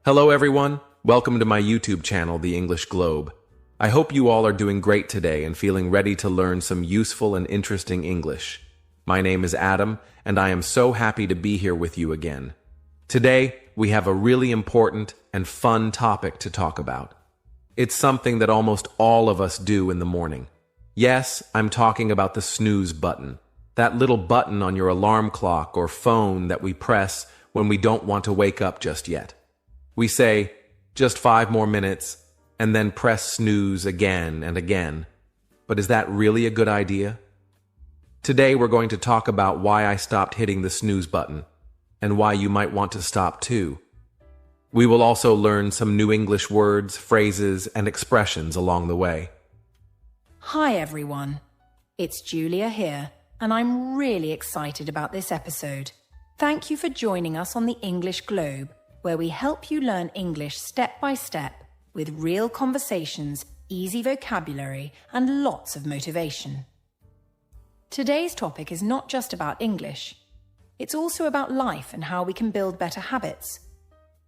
Hello everyone, welcome to my YouTube channel, The English Globe. I hope you all are doing great today and feeling ready to learn some useful and interesting English. My name is Adam, and I am so happy to be here with you again. Today, we have a really important and fun topic to talk about. It's something that almost all of us do in the morning. Yes, I'm talking about the snooze button, that little button on your alarm clock or phone that we press when we don't want to wake up just yet. We say, just 5 more minutes, and then press snooze again and again. But is that really a good idea? Today we're going to talk about why I stopped hitting the snooze button, and why you might want to stop too. We will also learn some new English words, phrases, and expressions along the way. Hi everyone, it's Julia here, and I'm really excited about this episode. Thank you for joining us on the English Globe, where we help you learn English step by step with real conversations, easy vocabulary, and lots of motivation. Today's topic is not just about English. It's also about life and how we can build better habits.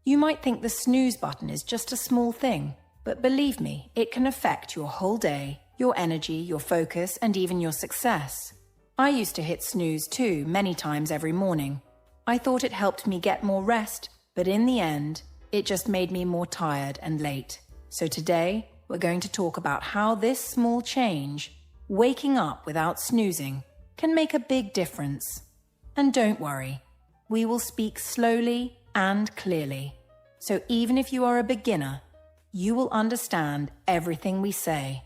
You might think the snooze button is just a small thing, but believe me, it can affect your whole day, your energy, your focus, and even your success. I used to hit snooze too, many times every morning. I thought it helped me get more rest, but in the end, it just made me more tired and late. So today, we're going to talk about how this small change, waking up without snoozing, can make a big difference. And don't worry, we will speak slowly and clearly. So even if you are a beginner, you will understand everything we say.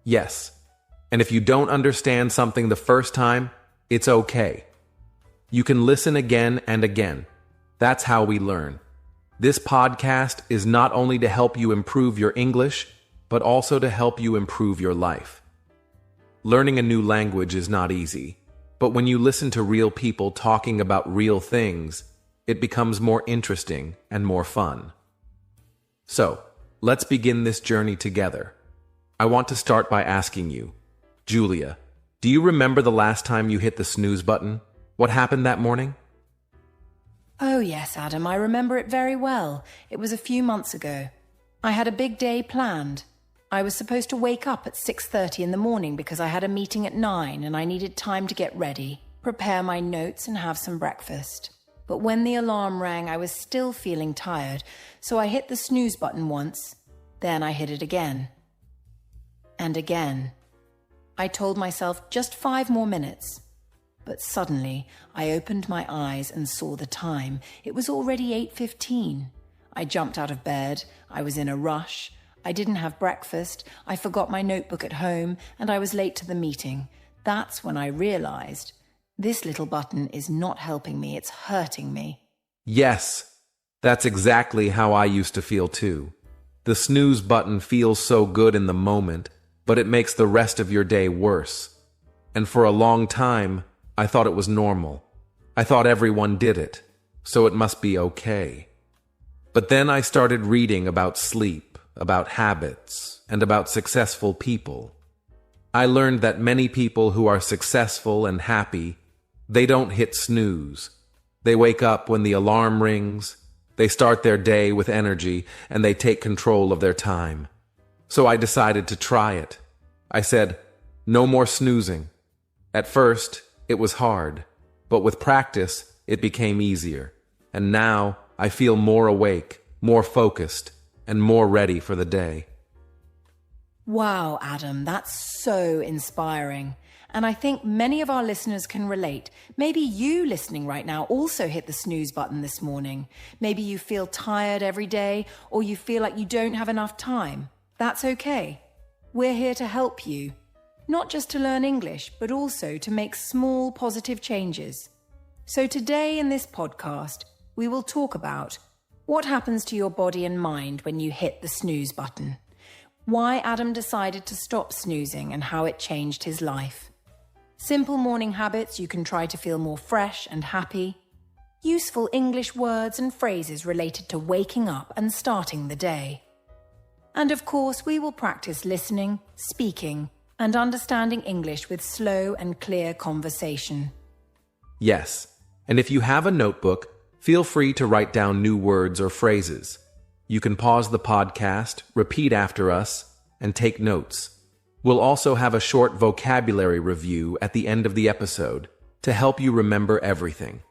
Yes, and if you don't understand something the first time, it's okay. You can listen again and again. That's how we learn. This podcast is not only to help you improve your English, but also to help you improve your life. Learning a new language is not easy, but when you listen to real people talking about real things, it becomes more interesting and more fun. So, let's begin this journey together. I want to start by asking you, Julia, do you remember the last time you hit the snooze button? What happened that morning? Oh yes, Adam, I remember it very well. It was a few months ago. I had a big day planned. I was supposed to wake up at 6:30 in the morning because I had a meeting at 9 and I needed time to get ready, prepare my notes and have some breakfast. But when the alarm rang, I was still feeling tired, so I hit the snooze button once, then I hit it again. And again. I told myself just 5 more minutes. But suddenly, I opened my eyes and saw the time. It was already 8:15. I jumped out of bed. I was in a rush. I didn't have breakfast. I forgot my notebook at home, and I was late to the meeting. That's when I realized this little button is not helping me. It's hurting me. Yes, that's exactly how I used to feel too. The snooze button feels so good in the moment, but it makes the rest of your day worse. And for a long time, I thought it was normal. I thought everyone did it, so it must be okay. But then I started reading about sleep, about habits, and about successful people. I learned that many people who are successful and happy, they don't hit snooze. They wake up when the alarm rings, they start their day with energy, and they take control of their time. So I decided to try it. I said, no more snoozing. At first, it was hard, but with practice, it became easier. And now, I feel more awake, more focused, and more ready for the day. Wow, Adam, that's so inspiring. And I think many of our listeners can relate. Maybe you listening right now also hit the snooze button this morning. Maybe you feel tired every day, or you feel like you don't have enough time. That's okay. We're here to help you. Not just to learn English, but also to make small positive changes. So today in this podcast, we will talk about what happens to your body and mind when you hit the snooze button, why Adam decided to stop snoozing and how it changed his life, simple morning habits you can try to feel more fresh and happy, useful English words and phrases related to waking up and starting the day. And of course, we will practice listening, speaking, and understanding English with slow and clear conversation. Yes, and if you have a notebook, feel free to write down new words or phrases. You can pause the podcast, repeat after us, and take notes. We'll also have a short vocabulary review at the end of the episode to help you remember everything.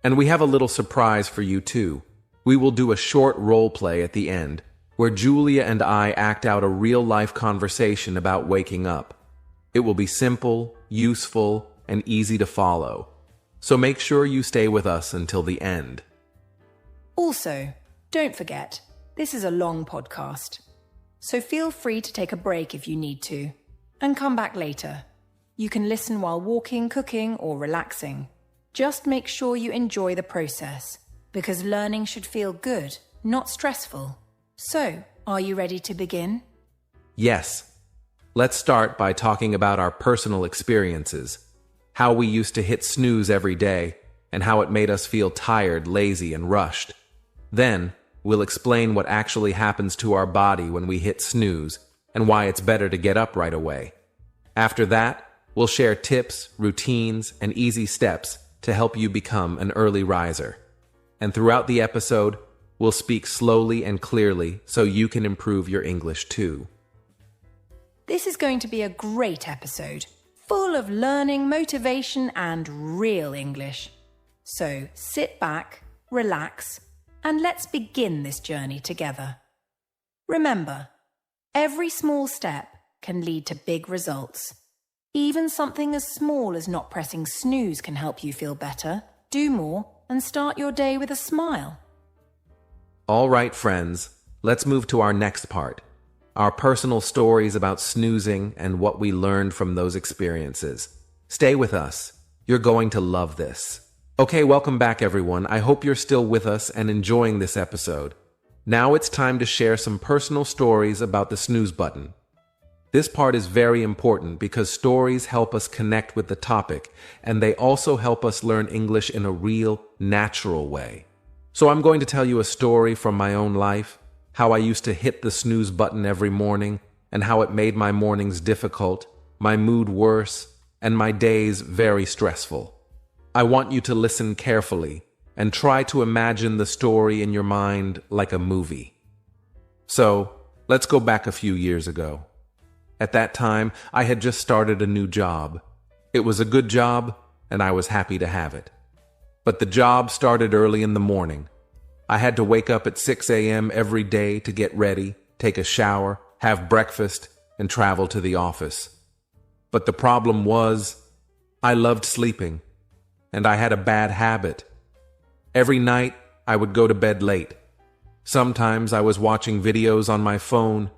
And we have a little surprise for you too. We will do a short role play at the end where Julia and I act out a real-life conversation about waking up. It will be simple, useful, and easy to follow. So make sure you stay with us until the end. Also, don't forget, this is a long podcast. So feel free to take a break if you need to, and come back later. You can listen while walking, cooking, or relaxing. Just make sure you enjoy the process, because learning should feel good, not stressful. So, are you ready to begin? Yes. Let's start by talking about our personal experiences, how we used to hit snooze every day, and how it made us feel tired, lazy, and rushed. Then, we'll explain what actually happens to our body when we hit snooze, and why it's better to get up right away. After that, we'll share tips, routines, and easy steps to help you become an early riser. And throughout the episode, we'll speak slowly and clearly so you can improve your English too. This is going to be a great episode, full of learning, motivation, and real English. So sit back, relax, and let's begin this journey together. Remember, every small step can lead to big results. Even something as small as not pressing snooze can help you feel better, do more, and start your day with a smile. All right, friends, let's move to our next part. Our personal stories about snoozing and what we learned from those experiences. Stay with us. You're going to love this. Okay, welcome back, everyone. I hope you're still with us and enjoying this episode. Now it's time to share some personal stories about the snooze button. This part is very important because stories help us connect with the topic, and they also help us learn English in a real, natural way. So I'm going to tell you a story from my own life, how I used to hit the snooze button every morning, and how it made my mornings difficult, my mood worse, and my days very stressful. I want you to listen carefully and try to imagine the story in your mind like a movie. So, let's go back a few years ago. At that time, I had just started a new job. It was a good job, and I was happy to have it. But the job started early in the morning. I had to wake up at 6 a.m. every day to get ready, take a shower, have breakfast, and travel to the office. But the problem was, I loved sleeping, and I had a bad habit. Every night, I would go to bed late. Sometimes I was watching videos on my phone.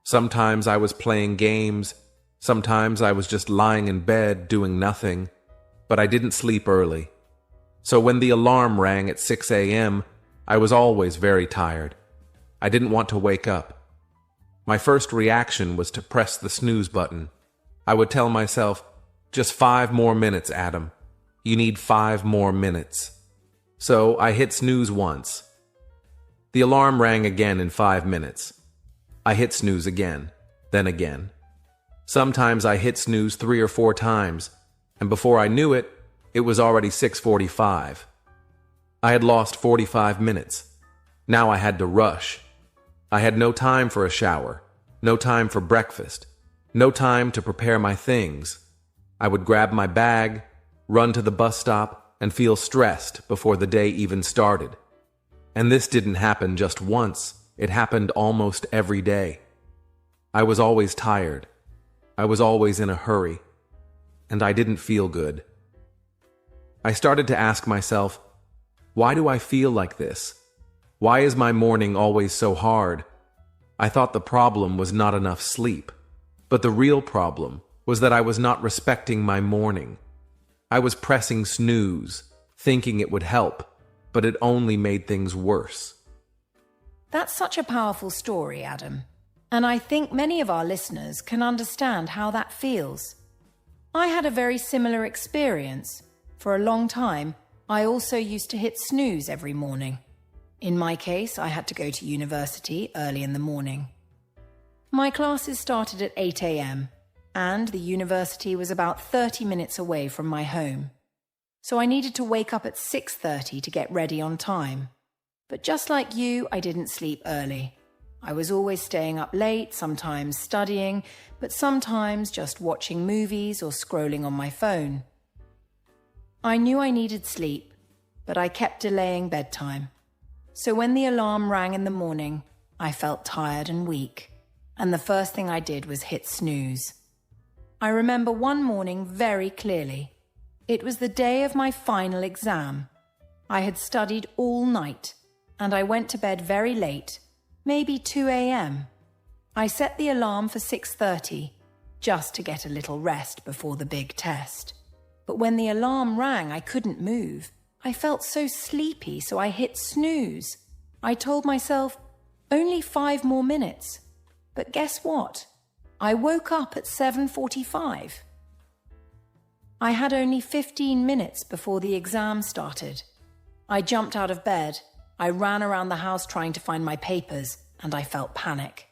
Sometimes I was playing games. Sometimes I was just lying in bed doing nothing. But I didn't sleep early. So when the alarm rang at 6 a.m., I was always very tired. I didn't want to wake up. My first reaction was to press the snooze button. I would tell myself, just 5 more minutes, Adam. You need 5 more minutes. So I hit snooze once. The alarm rang again in 5 minutes. I hit snooze again, then again. Sometimes I hit snooze 3 or 4 times, and before I knew it, it was already 6:45. I had lost 45 minutes. Now I had to rush. I had no time for a shower, no time for breakfast, no time to prepare my things. I would grab my bag, run to the bus stop, and feel stressed before the day even started. And this didn't happen just once. It happened almost every day. I was always tired. I was always in a hurry. And I didn't feel good. I started to ask myself, why do I feel like this? Why is my morning always so hard? I thought the problem was not enough sleep. But the real problem was that I was not respecting my morning. I was pressing snooze, thinking it would help, but it only made things worse. That's such a powerful story, Adam. And I think many of our listeners can understand how that feels. I had a very similar experience. For a long time, I also used to hit snooze every morning. In my case, I had to go to university early in the morning. My classes started at 8 a.m., and the university was about 30 minutes away from my home. So I needed to wake up at 6:30 to get ready on time. But just like you, I didn't sleep early. I was always staying up late, sometimes studying, but sometimes just watching movies or scrolling on my phone. I knew I needed sleep, but I kept delaying bedtime. So when the alarm rang in the morning, I felt tired and weak, and the first thing I did was hit snooze. I remember one morning very clearly. It was the day of my final exam. I had studied all night, and I went to bed very late, maybe 2 a.m. I set the alarm for 6:30, just to get a little rest before the big test. But when the alarm rang, I couldn't move. I felt so sleepy, so I hit snooze. I told myself, only 5 more minutes. But guess what? I woke up at 7:45. I had only 15 minutes before the exam started. I jumped out of bed. I ran around the house trying to find my papers, and I felt panic.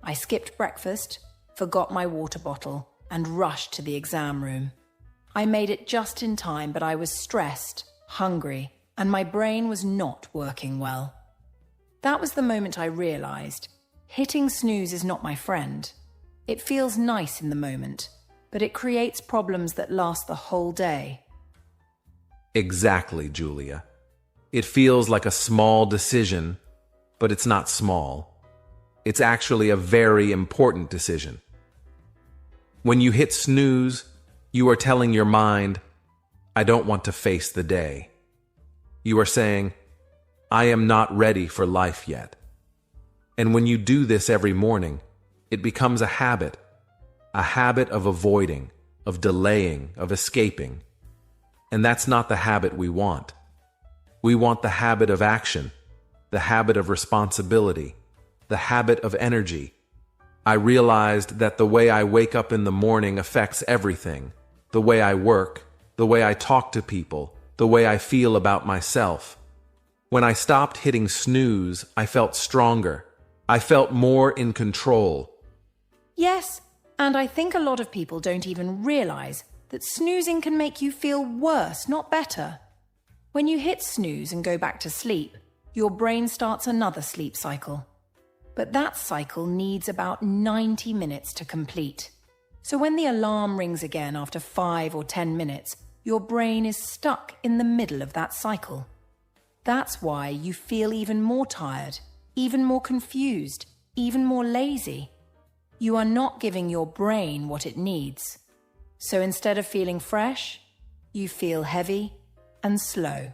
I skipped breakfast, forgot my water bottle, and rushed to the exam room. I made it just in time, but I was stressed, hungry, and my brain was not working well. That was the moment I realized hitting snooze is not my friend. It feels nice in the moment, but it creates problems that last the whole day. Exactly, Julia. It feels like a small decision, but it's not small. It's actually a very important decision. When you hit snooze, you are telling your mind, I don't want to face the day. You are saying, I am not ready for life yet. And when you do this every morning, it becomes a habit of avoiding, of delaying, of escaping. And that's not the habit we want. We want the habit of action, the habit of responsibility, the habit of energy. I realized that the way I wake up in the morning affects everything. The way I work, the way I talk to people, the way I feel about myself. When I stopped hitting snooze, I felt stronger. I felt more in control. Yes, and I think a lot of people don't even realize that snoozing can make you feel worse, not better. When you hit snooze and go back to sleep, your brain starts another sleep cycle. But that cycle needs about 90 minutes to complete. So when the alarm rings again after 5 or 10 minutes, your brain is stuck in the middle of that cycle. That's why you feel even more tired, even more confused, even more lazy. You are not giving your brain what it needs. So instead of feeling fresh, you feel heavy and slow.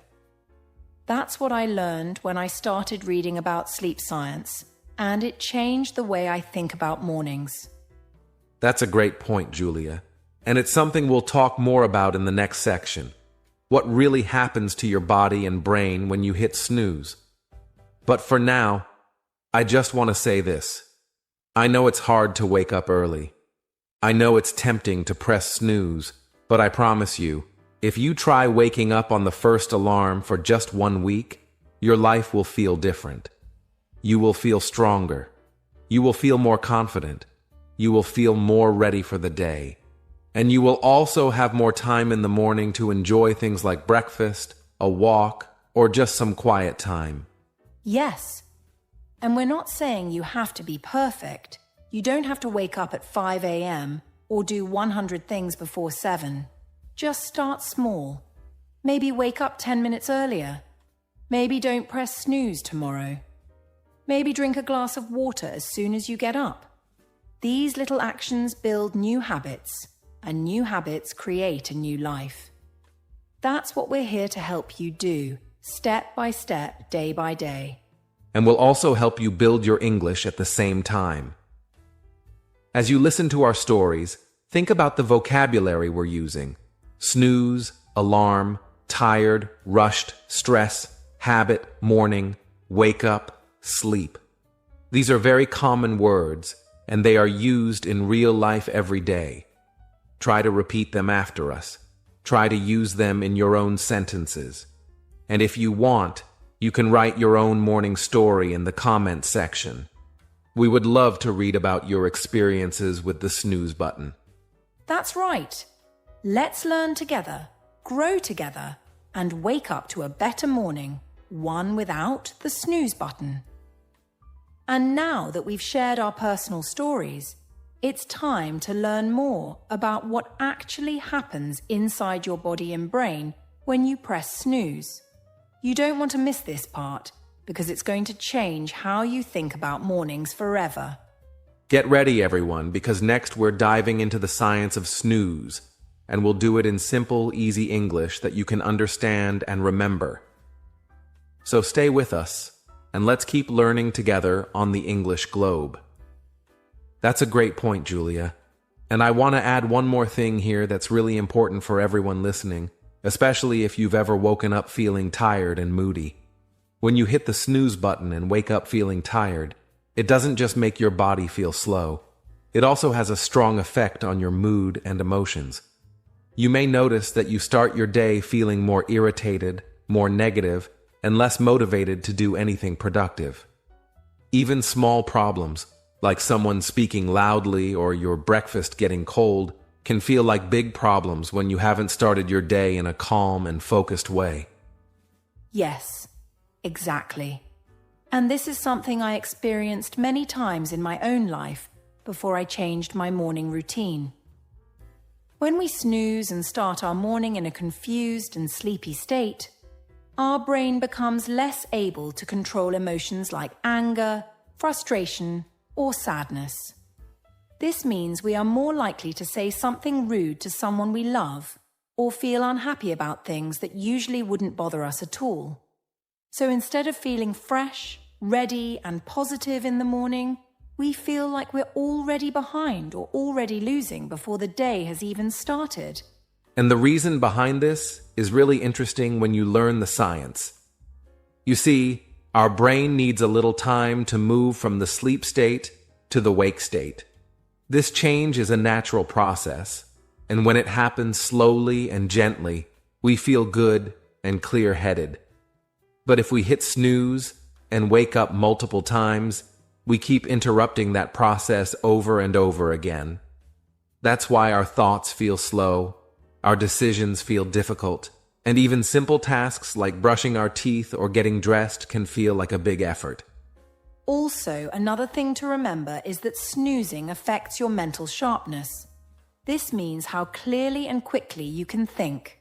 That's what I learned when I started reading about sleep science, and it changed the way I think about mornings. That's a great point, Julia. And it's something we'll talk more about in the next section. What really happens to your body and brain when you hit snooze. But for now, I just want to say this. I know it's hard to wake up early. I know it's tempting to press snooze, but I promise you, if you try waking up on the first alarm for just 1 week, your life will feel different. You will feel stronger. You will feel more confident. You will feel more ready for the day. And you will also have more time in the morning to enjoy things like breakfast, a walk, or just some quiet time. Yes. And we're not saying you have to be perfect. You don't have to wake up at 5 a.m. or do 100 things before 7. Just start small. Maybe wake up 10 minutes earlier. Maybe don't press snooze tomorrow. Maybe drink a glass of water as soon as you get up. These little actions build new habits, and new habits create a new life. That's what we're here to help you do, step by step, day by day. And will also help you build your English at the same time. As you listen to our stories, think about the vocabulary we're using. Snooze, alarm, tired, rushed, stress, habit, morning, wake up, sleep. These are very common words, and they are used in real life every day. Try to repeat them after us. Try to use them in your own sentences. And if you want, you can write your own morning story in the comment section. We would love to read about your experiences with the snooze button. That's right. Let's learn together, grow together, and wake up to a better morning one without the snooze button. And now that we've shared our personal stories, it's time to learn more about what actually happens inside your body and brain when you press snooze. You don't want to miss this part because it's going to change how you think about mornings forever. Get ready, everyone, because next we're diving into the science of snooze, and we'll do it in simple, easy English that you can understand and remember. So stay with us, and let's keep learning together on the English globe. That's a great point, Julia. And I want to add one more thing here that's really important for everyone listening, especially if you've ever woken up feeling tired and moody. When you hit the snooze button and wake up feeling tired, it doesn't just make your body feel slow. It also has a strong effect on your mood and emotions. You may notice that you start your day feeling more irritated, more negative, and less motivated to do anything productive. Even small problems, like someone speaking loudly or your breakfast getting cold, can feel like big problems when you haven't started your day in a calm and focused way. Yes, exactly. And this is something I experienced many times in my own life before I changed my morning routine. When we snooze and start our morning in a confused and sleepy state, our brain becomes less able to control emotions like anger, frustration, or sadness. This means we are more likely to say something rude to someone we love or feel unhappy about things that usually wouldn't bother us at all. So instead of feeling fresh, ready, and positive in the morning, we feel like we're already behind or already losing before the day has even started. And the reason behind this is really interesting when you learn the science. You see, our brain needs a little time to move from the sleep state to the wake state. This change is a natural process, and when it happens slowly and gently, we feel good and clear-headed. But if we hit snooze and wake up multiple times, we keep interrupting that process over and over again. That's why our thoughts feel slow, our decisions feel difficult, and even simple tasks like brushing our teeth or getting dressed can feel like a big effort. Also, another thing to remember is that snoozing affects your mental sharpness. This means how clearly and quickly you can think.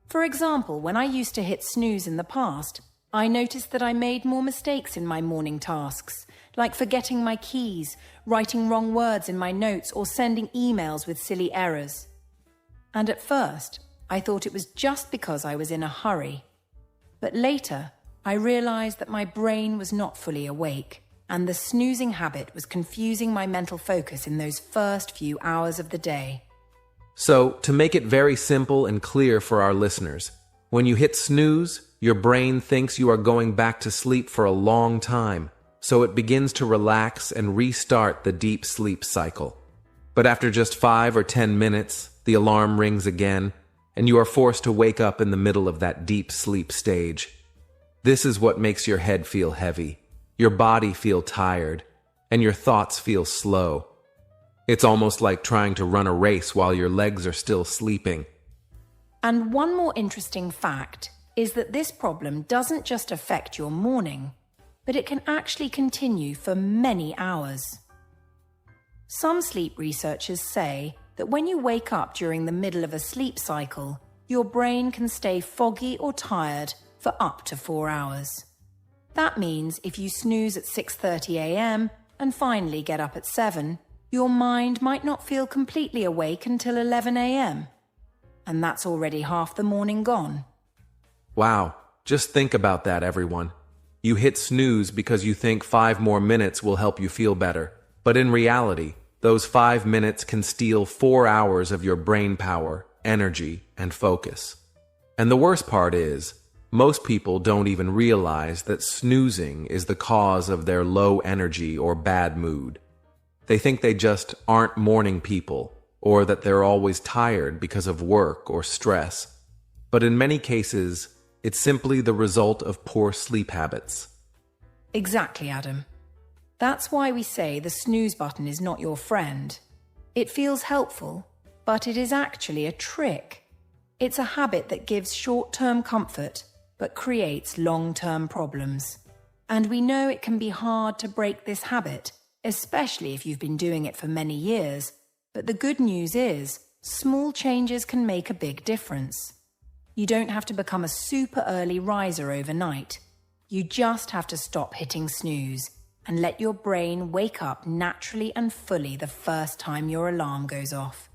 For example, when I used to hit snooze in the past, I noticed that I made more mistakes in my morning tasks, like forgetting my keys, writing wrong words in my notes, or sending emails with silly errors. And at first, I thought it was just because I was in a hurry. But later, I realized that my brain was not fully awake, and the snoozing habit was confusing my mental focus in those first few hours of the day. So, to make it very simple and clear for our listeners, when you hit snooze, your brain thinks you are going back to sleep for a long time, so it begins to relax and restart the deep sleep cycle. But after just 5 or 10 minutes, the alarm rings again, and you are forced to wake up in the middle of that deep sleep stage. This is what makes your head feel heavy, your body feel tired, and your thoughts feel slow. It's almost like trying to run a race while your legs are still sleeping. And one more interesting fact is that this problem doesn't just affect your morning, but it can actually continue for many hours. Some sleep researchers say that when you wake up during the middle of a sleep cycle, your brain can stay foggy or tired for up to 4 hours. That means if you snooze at 6:30 a.m. and finally get up at 7, your mind might not feel completely awake until 11 a.m. And that's already half the morning gone. Wow, just think about that, everyone. You hit snooze because you think 5 more minutes will help you feel better. But in reality, those 5 minutes can steal 4 hours of your brain power, energy, and focus. And the worst part is, most people don't even realize that snoozing is the cause of their low energy or bad mood. They think they just aren't morning people, or that they're always tired because of work or stress. But in many cases, it's simply the result of poor sleep habits. Exactly, Adam. That's why we say the snooze button is not your friend. It feels helpful, but it is actually a trick. It's a habit that gives short-term comfort, but creates long-term problems. And we know it can be hard to break this habit, especially if you've been doing it for many years. But the good news is, small changes can make a big difference. You don't have to become a super early riser overnight. You just have to stop hitting snooze and let your brain wake up naturally and fully the first time your alarm goes off.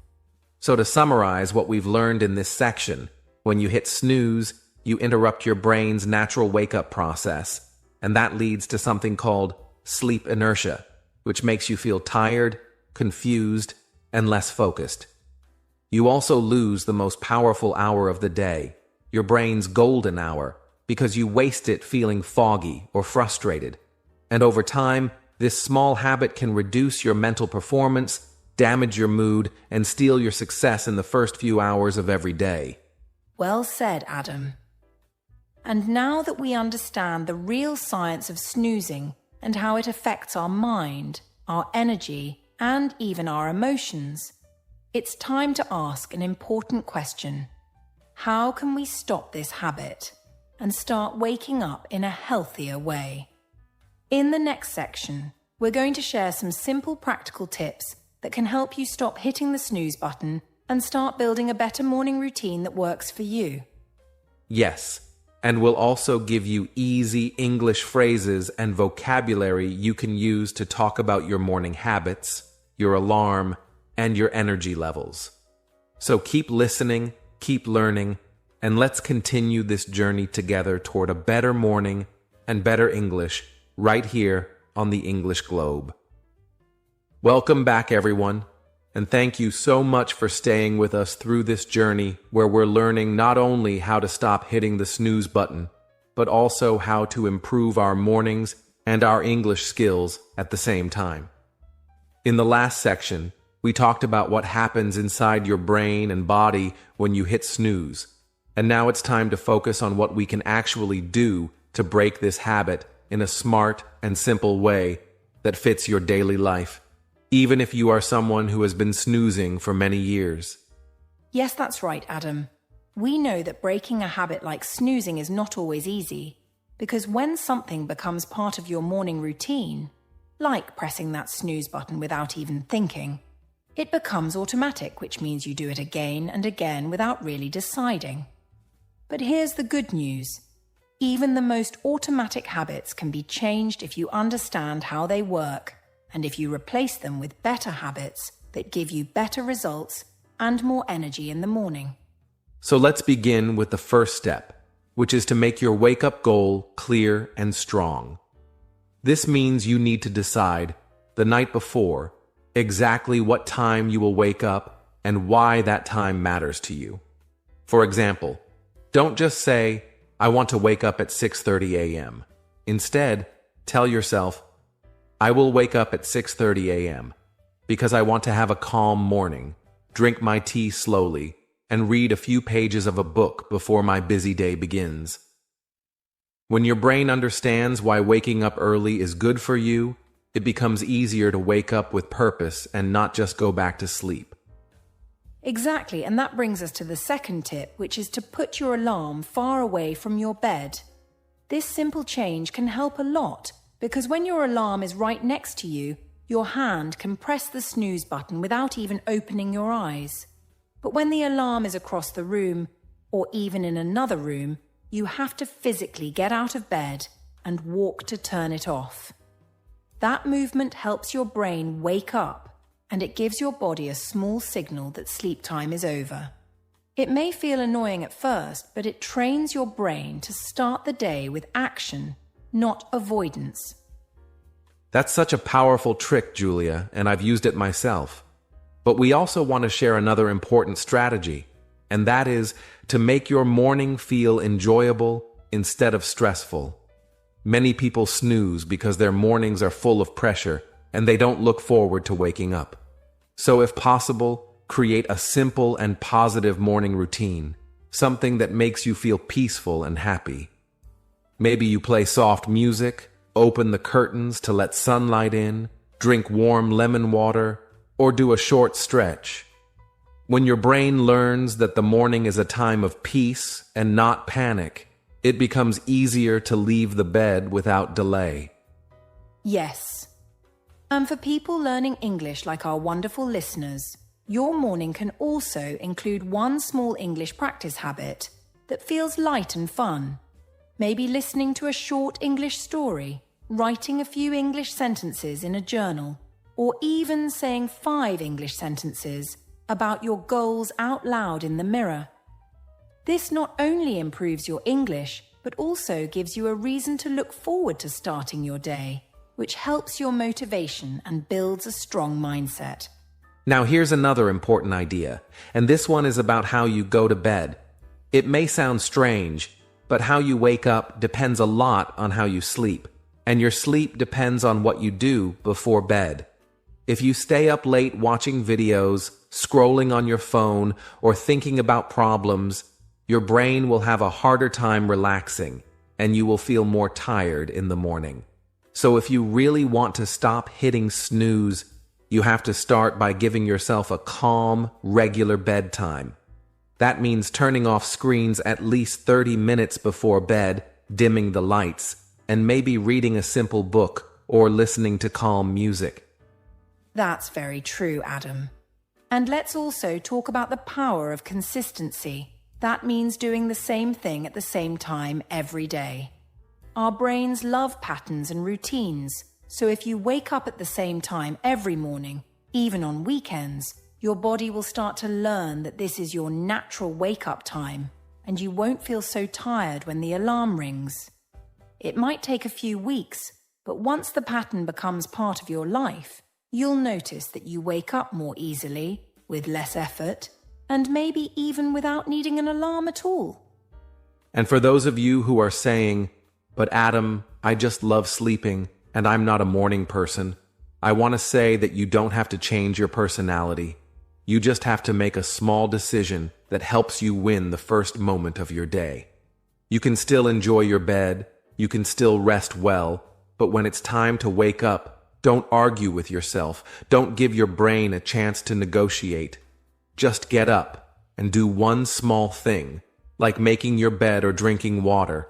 So to summarize what we've learned in this section, when you hit snooze, you interrupt your brain's natural wake-up process, and that leads to something called sleep inertia, which makes you feel tired, confused, and less focused. You also lose the most powerful hour of the day, your brain's golden hour, because you waste it feeling foggy or frustrated. And over time, this small habit can reduce your mental performance, damage your mood, and steal your success in the first few hours of every day. Well said, Adam. And now that we understand the real science of snoozing and how it affects our mind, our energy, and even our emotions, it's time to ask an important question. How can we stop this habit and start waking up in a healthier way? In the next section, we're going to share some simple practical tips that can help you stop hitting the snooze button and start building a better morning routine that works for you. Yes, and we'll also give you easy English phrases and vocabulary you can use to talk about your morning habits, your alarm, and your energy levels. So keep listening, keep learning, and let's continue this journey together toward a better morning and better English right here on the English Globe. Welcome back, everyone, and thank you so much for staying with us through this journey where we're learning not only how to stop hitting the snooze button, but also how to improve our mornings and our English skills at the same time. In the last section, we talked about what happens inside your brain and body when you hit snooze, and now it's time to focus on what we can actually do to break this habit in a smart and simple way that fits your daily life, even if you are someone who has been snoozing for many years. Yes, that's right, Adam. We know that breaking a habit like snoozing is not always easy, because when something becomes part of your morning routine, like pressing that snooze button without even thinking, it becomes automatic, which means you do it again and again without really deciding. But here's the good news. Even the most automatic habits can be changed if you understand how they work and if you replace them with better habits that give you better results and more energy in the morning. So let's begin with the first step, which is to make your wake-up goal clear and strong. This means you need to decide, the night before, exactly what time you will wake up and why that time matters to you. For example, don't just say, I want to wake up at 6:30 a.m. Instead, tell yourself, I will wake up at 6:30 a.m. because I want to have a calm morning, drink my tea slowly, and read a few pages of a book before my busy day begins. When your brain understands why waking up early is good for you, it becomes easier to wake up with purpose and not just go back to sleep. Exactly, and that brings us to the second tip, which is to put your alarm far away from your bed. This simple change can help a lot, because when your alarm is right next to you, your hand can press the snooze button without even opening your eyes. But when the alarm is across the room, or even in another room, you have to physically get out of bed and walk to turn it off. That movement helps your brain wake up, and it gives your body a small signal that sleep time is over. It may feel annoying at first, but it trains your brain to start the day with action, not avoidance. That's such a powerful trick, Julia, and I've used it myself. But we also want to share another important strategy, and that is to make your morning feel enjoyable instead of stressful. Many people snooze because their mornings are full of pressure and they don't look forward to waking up. So if possible, create a simple and positive morning routine, something that makes you feel peaceful and happy. Maybe you play soft music, open the curtains to let sunlight in, drink warm lemon water, or do a short stretch. When your brain learns that the morning is a time of peace and not panic, It becomes easier to leave the bed without delay. Yes. And for people learning English like our wonderful listeners, your morning can also include one small English practice habit that feels light and fun. Maybe listening to a short English story, writing a few English sentences in a journal, or even saying 5 English sentences about your goals out loud in the mirror. This not only improves your English, but also gives you a reason to look forward to starting your day, which helps your motivation and builds a strong mindset. Now here's another important idea, and this one is about how you go to bed. It may sound strange, but how you wake up depends a lot on how you sleep, and your sleep depends on what you do before bed. If you stay up late watching videos, scrolling on your phone, or thinking about problems, your brain will have a harder time relaxing, and you will feel more tired in the morning. So if you really want to stop hitting snooze, you have to start by giving yourself a calm, regular bedtime. That means turning off screens at least 30 minutes before bed, dimming the lights, and maybe reading a simple book or listening to calm music. That's very true, Adam. And let's also talk about the power of consistency. That means doing the same thing at the same time every day. Our brains love patterns and routines, so if you wake up at the same time every morning, even on weekends, your body will start to learn that this is your natural wake-up time, and you won't feel so tired when the alarm rings. It might take a few weeks, but once the pattern becomes part of your life, you'll notice that you wake up more easily, with less effort, and maybe even without needing an alarm at all. And for those of you who are saying, "But Adam, I just love sleeping, and I'm not a morning person," I want to say that you don't have to change your personality. You just have to make a small decision that helps you win the first moment of your day. You can still enjoy your bed, you can still rest well, but when it's time to wake up, don't argue with yourself. Don't give your brain a chance to negotiate. Just get up and do one small thing, like making your bed or drinking water,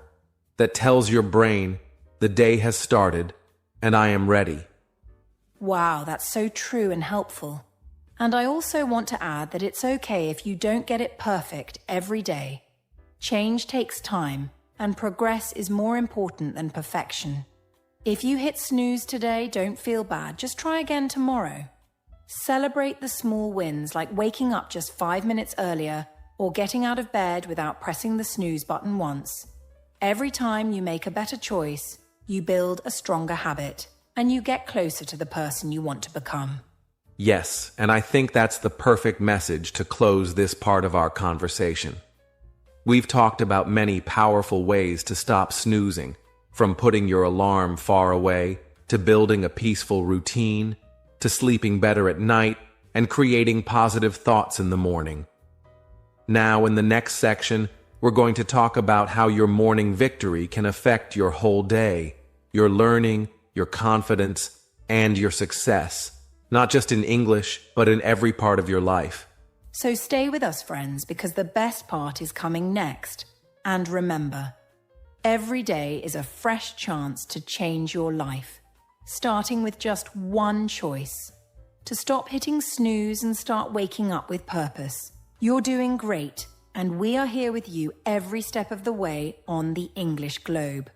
that tells your brain the day has started and I am ready. Wow, that's so true and helpful. And I also want to add that it's okay if you don't get it perfect every day. Change takes time, and progress is more important than perfection. If you hit snooze today, don't feel bad. Just try again tomorrow. Celebrate the small wins like waking up just 5 minutes earlier or getting out of bed without pressing the snooze button once. Every time you make a better choice, you build a stronger habit and you get closer to the person you want to become. Yes, and I think that's the perfect message to close this part of our conversation. We've talked about many powerful ways to stop snoozing, from putting your alarm far away, to building a peaceful routine, to sleeping better at night, and creating positive thoughts in the morning. Now, in the next section, we're going to talk about how your morning victory can affect your whole day, your learning, your confidence, and your success, not just in English, but in every part of your life. So stay with us, friends, because the best part is coming next. And remember, every day is a fresh chance to change your life. Starting with just one choice, to stop hitting snooze and start waking up with purpose. You're doing great, and we are here with you every step of the way on the English globe.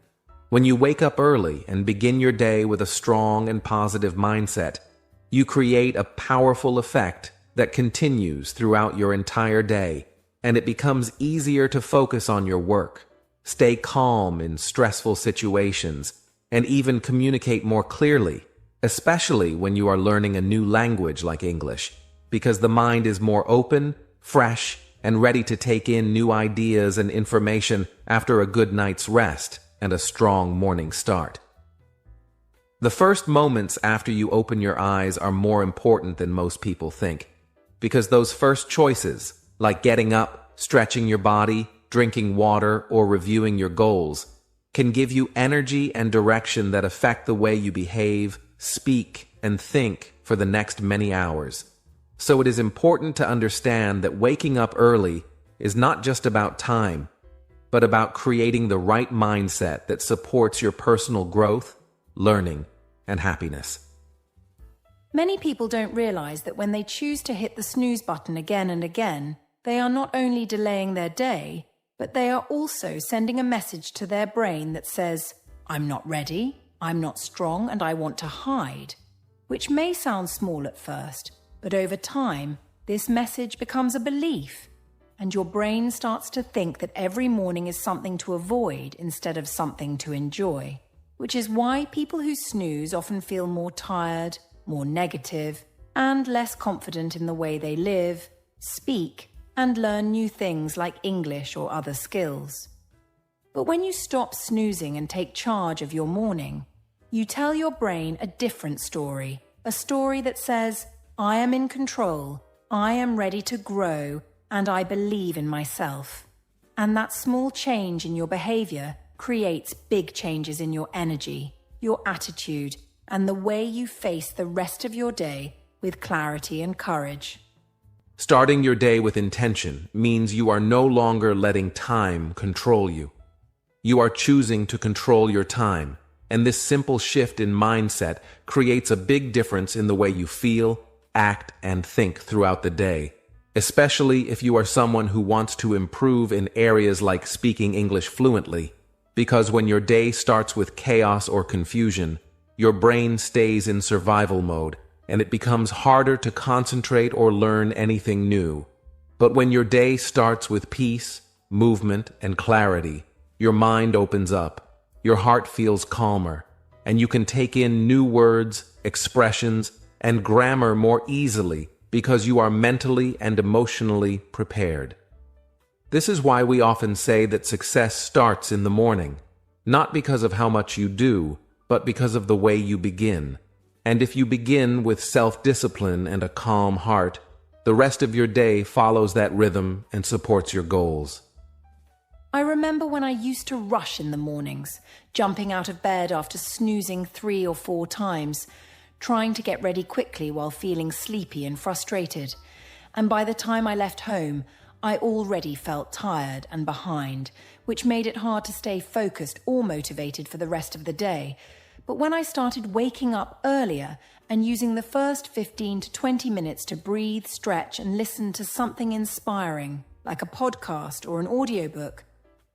When you wake up early and begin your day with a strong and positive mindset, you create a powerful effect that continues throughout your entire day, and it becomes easier to focus on your work, stay calm in stressful situations, and even communicate more clearly, especially when you are learning a new language like English, because the mind is more open, fresh, and ready to take in new ideas and information after a good night's rest and a strong morning start. The first moments after you open your eyes are more important than most people think, because those first choices, like getting up, stretching your body, drinking water, or reviewing your goals, can give you energy and direction that affect the way you behave, speak, and think for the next many hours. So it is important to understand that waking up early is not just about time, but about creating the right mindset that supports your personal growth, learning, and happiness. Many people don't realize that when they choose to hit the snooze button again and again, they are not only delaying their day, but they are also sending a message to their brain that says, "I'm not ready, I'm not strong, and I want to hide," which may sound small at first, but over time, this message becomes a belief, and your brain starts to think that every morning is something to avoid instead of something to enjoy, which is why people who snooze often feel more tired, more negative, and less confident in the way they live, speak, and learn new things like English or other skills. But when you stop snoozing and take charge of your morning, you tell your brain a different story, a story that says, "I am in control, I am ready to grow, and I believe in myself." And that small change in your behavior creates big changes in your energy, your attitude, and the way you face the rest of your day with clarity and courage. Starting your day with intention means you are no longer letting time control you. You are choosing to control your time, and this simple shift in mindset creates a big difference in the way you feel, act, and think throughout the day, especially if you are someone who wants to improve in areas like speaking English fluently, because when your day starts with chaos or confusion, your brain stays in survival mode, and it becomes harder to concentrate or learn anything new. But when your day starts with peace, movement, and clarity, your mind opens up, your heart feels calmer, and you can take in new words, expressions, and grammar more easily because you are mentally and emotionally prepared. This is why we often say that success starts in the morning, not because of how much you do, but because of the way you begin. And if you begin with self-discipline and a calm heart, the rest of your day follows that rhythm and supports your goals. I remember when I used to rush in the mornings, jumping out of bed after snoozing 3 or 4 times, trying to get ready quickly while feeling sleepy and frustrated. And by the time I left home, I already felt tired and behind, which made it hard to stay focused or motivated for the rest of the day. But when I started waking up earlier and using the first 15 to 20 minutes to breathe, stretch, and listen to something inspiring, like a podcast or an audiobook,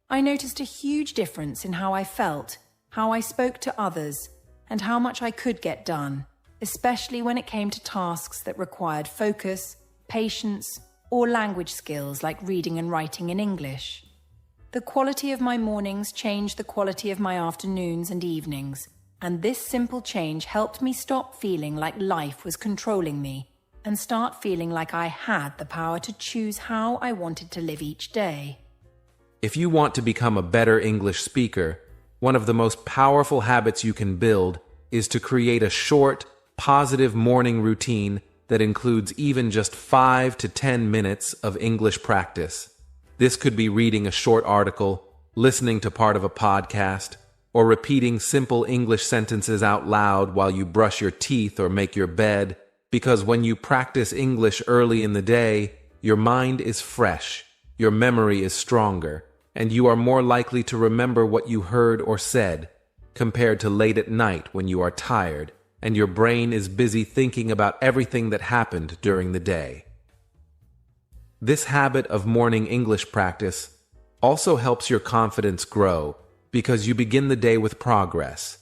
I noticed a huge difference in how I felt, how I spoke to others, and how much I could get done, especially when it came to tasks that required focus, patience, or language skills like reading and writing in English. The quality of my mornings changed the quality of my afternoons and evenings, and this simple change helped me stop feeling like life was controlling me and start feeling like I had the power to choose how I wanted to live each day. If you want to become a better English speaker, one of the most powerful habits you can build is to create a short, positive morning routine that includes even just 5 to 10 minutes of English practice. This could be reading a short article, listening to part of a podcast, or repeating simple English sentences out loud while you brush your teeth or make your bed, because when you practice English early in the day, your mind is fresh, your memory is stronger, and you are more likely to remember what you heard or said, compared to late at night when you are tired and your brain is busy thinking about everything that happened during the day. This habit of morning English practice also helps your confidence grow because you begin the day with progress.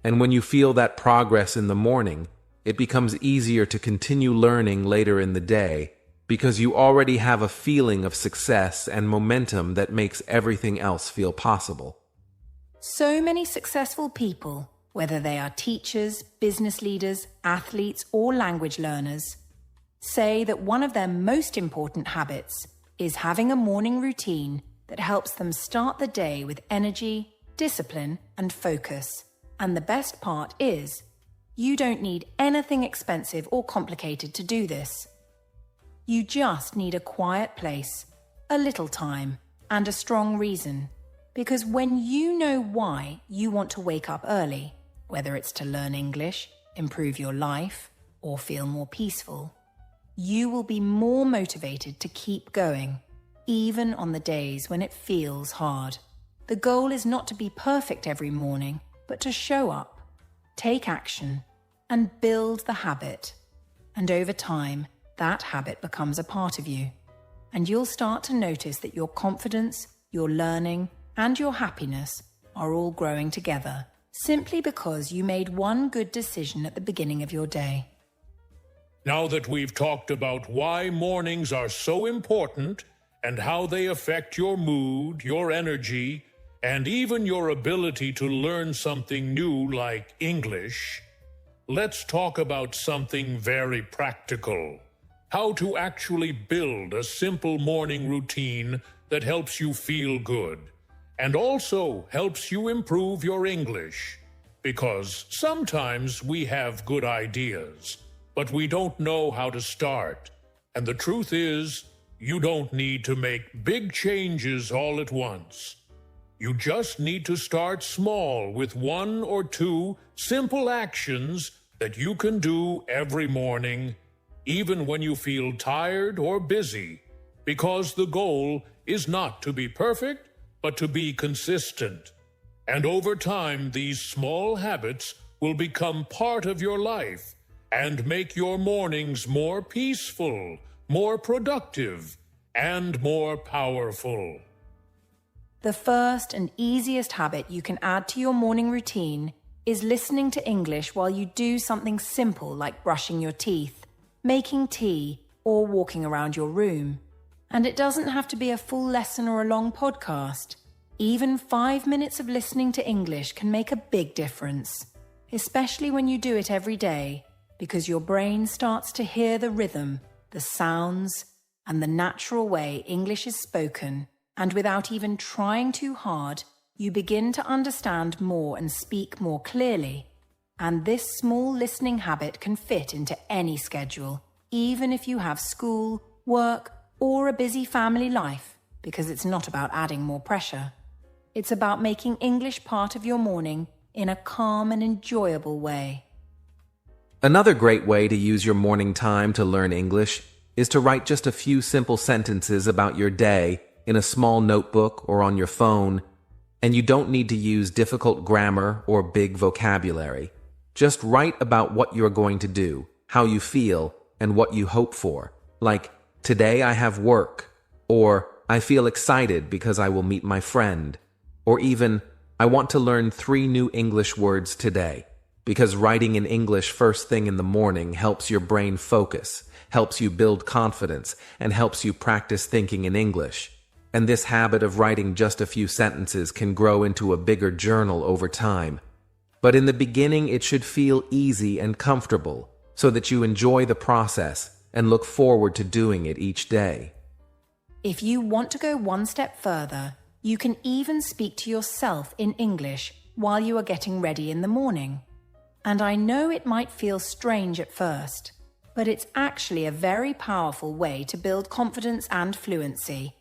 And when you feel that progress in the morning, it becomes easier to continue learning later in the day because you already have a feeling of success and momentum that makes everything else feel possible. So many successful people, whether they are teachers, business leaders, athletes, or language learners, say that one of their most important habits is having a morning routine that helps them start the day with energy, discipline, and focus. And the best part is, you don't need anything expensive or complicated to do this. You just need a quiet place, a little time, and a strong reason. Because when you know why you want to wake up early, whether it's to learn English, improve your life, or feel more peaceful, you will be more motivated to keep going. even on the days when it feels hard. The goal is not to be perfect every morning, but to show up, take action, and build the habit. And over time, that habit becomes a part of you. And you'll start to notice that your confidence, your learning, and your happiness are all growing together, simply because you made one good decision at the beginning of your day. Now that we've talked about why mornings are so important and how they affect your mood, your energy, and even your ability to learn something new like English, let's talk about something very practical. How to actually build a simple morning routine that helps you feel good and also helps you improve your English. Because sometimes we have good ideas, but we don't know how to start. And the truth is, you don't need to make big changes all at once. You just need to start small with 1 or 2 simple actions that you can do every morning, even when you feel tired or busy, because the goal is not to be perfect, but to be consistent. And over time, these small habits will become part of your life and make your mornings more peaceful, more productive, and more powerful. The first and easiest habit you can add to your morning routine is listening to English while you do something simple like brushing your teeth, making tea, or walking around your room. And it doesn't have to be a full lesson or a long podcast. Even 5 minutes of listening to English can make a big difference, especially when you do it every day, because your brain starts to hear the rhythm, the sounds, and the natural way English is spoken. And without even trying too hard, you begin to understand more and speak more clearly. And this small listening habit can fit into any schedule, even if you have school, work, or a busy family life, because it's not about adding more pressure. It's about making English part of your morning in a calm and enjoyable way. Another great way to use your morning time to learn English is to write just a few simple sentences about your day in a small notebook or on your phone, and you don't need to use difficult grammar or big vocabulary. Just write about what you're going to do, how you feel, and what you hope for. Like, today I have work, or I feel excited because I will meet my friend, or even, I want to learn 3 new English words today. Because writing in English first thing in the morning helps your brain focus, helps you build confidence, and helps you practice thinking in English. And this habit of writing just a few sentences can grow into a bigger journal over time. But in the beginning, it should feel easy and comfortable so that you enjoy the process and look forward to doing it each day. If you want to go one step further, you can even speak to yourself in English while you are getting ready in the morning. And I know it might feel strange at first, but it's actually a very powerful way to build confidence and fluency.